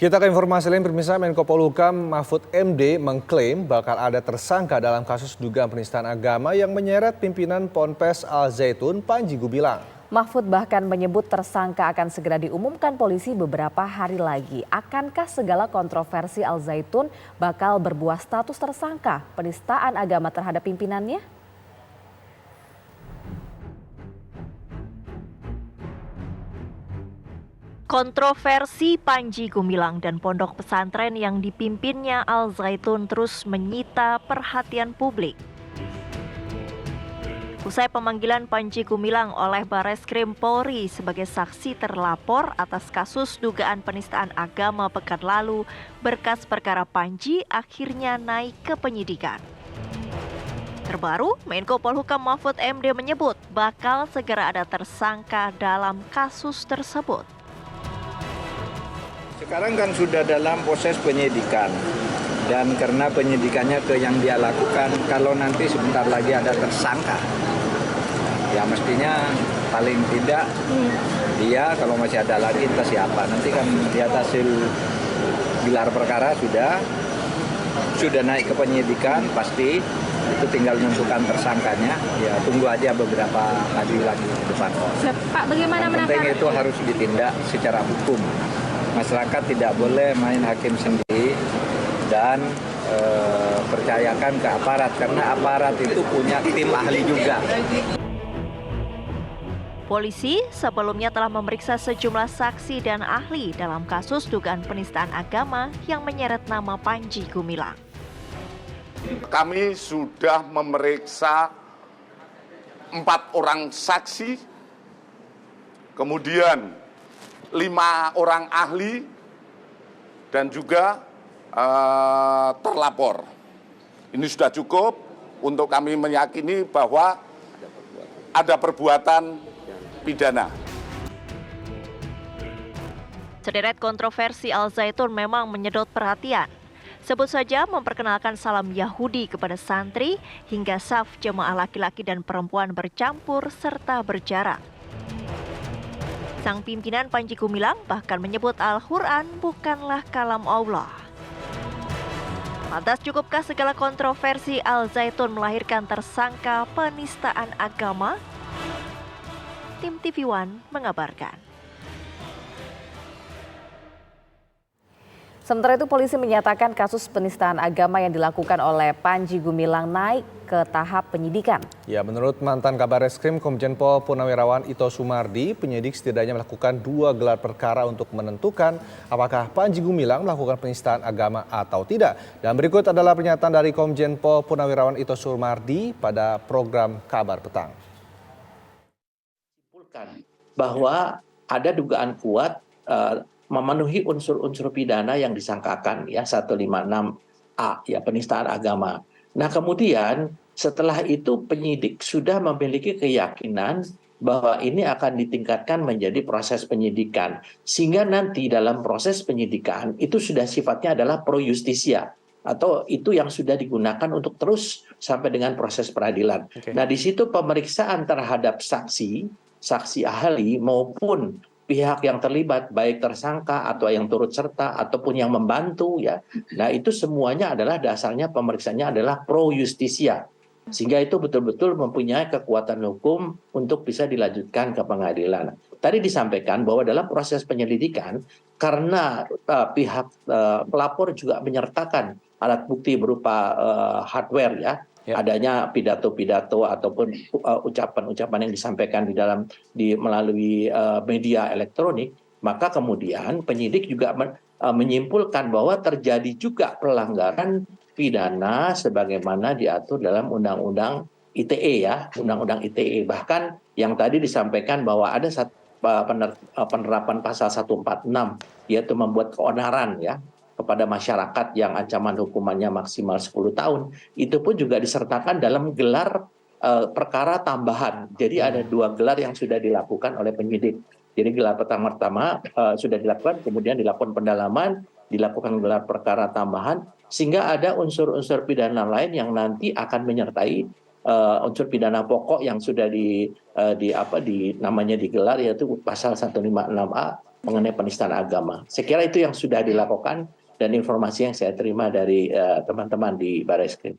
Kita ke informasi lain, pemirsa. Menko Polhukam Mahfud MD mengklaim bakal ada tersangka dalam kasus dugaan penistaan agama yang menyeret pimpinan Ponpes Al Zaitun Panji Gumilang. Mahfud bahkan menyebut tersangka akan segera diumumkan polisi beberapa hari lagi. Akankah segala kontroversi Al Zaitun bakal berbuah status tersangka penistaan agama terhadap pimpinannya? Kontroversi Panji Gumilang dan pondok pesantren yang dipimpinnya Al Zaitun terus menyita perhatian publik. Usai pemanggilan Panji Gumilang oleh Bareskrim Polri sebagai saksi terlapor atas kasus dugaan penistaan agama pekan lalu, berkas perkara Panji akhirnya naik ke penyidikan. Terbaru, Menko Polhukam Mahfud MD menyebut bakal segera ada tersangka dalam kasus tersebut. Sekarang kan sudah dalam proses penyidikan, dan karena penyidikannya ke yang dia lakukan, kalau nanti sebentar lagi ada tersangka, ya mestinya paling tidak dia, kalau masih ada lagi entah siapa, nanti kan di atas hasil gelar perkara sudah naik ke penyidikan, pasti itu tinggal menentukan tersangkanya, ya tunggu aja beberapa hari lagi ke depan. Pak, bagaimana yang penting itu harus ditindak secara hukum. Masyarakat tidak boleh main hakim sendiri dan percayakan ke aparat, karena aparat itu punya tim ahli juga. Polisi sebelumnya telah memeriksa sejumlah saksi dan ahli dalam kasus dugaan penistaan agama yang menyeret nama Panji Gumilang. Kami sudah memeriksa 4 orang saksi, kemudian 5 orang ahli, dan juga terlapor. Ini sudah cukup untuk kami meyakini bahwa ada perbuatan pidana. Sederet kontroversi Al Zaitun memang menyedot perhatian. Sebut saja memperkenalkan salam Yahudi kepada santri hingga saf jemaah laki-laki dan perempuan bercampur serta berjarak. Sang pimpinan Panji Gumilang bahkan menyebut Al-Quran bukanlah kalam Allah. Lantas cukupkah segala kontroversi Al Zaitun melahirkan tersangka penistaan agama? Tim TV One mengabarkan. Sementara itu polisi menyatakan kasus penistaan agama yang dilakukan oleh Panji Gumilang naik ke tahap penyidikan. Ya, menurut mantan Kabareskrim Komjen Pol Purnawirawan Ito Sumardi, penyidik setidaknya melakukan 2 gelar perkara untuk menentukan apakah Panji Gumilang melakukan penistaan agama atau tidak. Dan berikut adalah pernyataan dari Komjen Pol Purnawirawan Ito Sumardi pada program Kabar Petang. Bahwa ada dugaan kuat memenuhi unsur-unsur pidana yang disangkakan, ya 156A, ya penistaan agama. Nah kemudian setelah itu penyidik sudah memiliki keyakinan bahwa ini akan ditingkatkan menjadi proses penyidikan, sehingga nanti dalam proses penyidikan itu sudah sifatnya adalah pro justisia, atau itu yang sudah digunakan untuk terus sampai dengan proses peradilan. Nah di situ pemeriksaan terhadap saksi ahli maupun pihak yang terlibat, baik tersangka atau yang turut serta ataupun yang membantu, ya. Nah itu semuanya adalah dasarnya pemeriksaannya adalah pro justisia, sehingga itu betul-betul mempunyai kekuatan hukum untuk bisa dilanjutkan ke pengadilan. Tadi disampaikan bahwa dalam proses penyelidikan, karena pihak pelapor juga menyertakan alat bukti berupa hardware, ya. Adanya pidato-pidato ataupun ucapan-ucapan yang disampaikan melalui media elektronik, maka kemudian penyidik juga menyimpulkan bahwa terjadi juga pelanggaran pidana sebagaimana diatur dalam Undang-Undang ITE, ya, Undang-Undang ITE. Bahkan yang tadi disampaikan bahwa ada penerapan pasal 146, yaitu membuat keonaran, ya, kepada masyarakat yang ancaman hukumannya maksimal 10 tahun, itu pun juga disertakan dalam gelar perkara tambahan. Jadi ada 2 gelar yang sudah dilakukan oleh penyidik. Jadi gelar pertama sudah dilakukan, kemudian dilakukan pendalaman, dilakukan gelar perkara tambahan, sehingga ada unsur-unsur pidana lain yang nanti akan menyertai unsur pidana pokok yang sudah namanya digelar, yaitu pasal 156A mengenai penistaan agama. Saya kira itu yang sudah dilakukan dan informasi yang saya terima dari teman-teman di Barreskrim.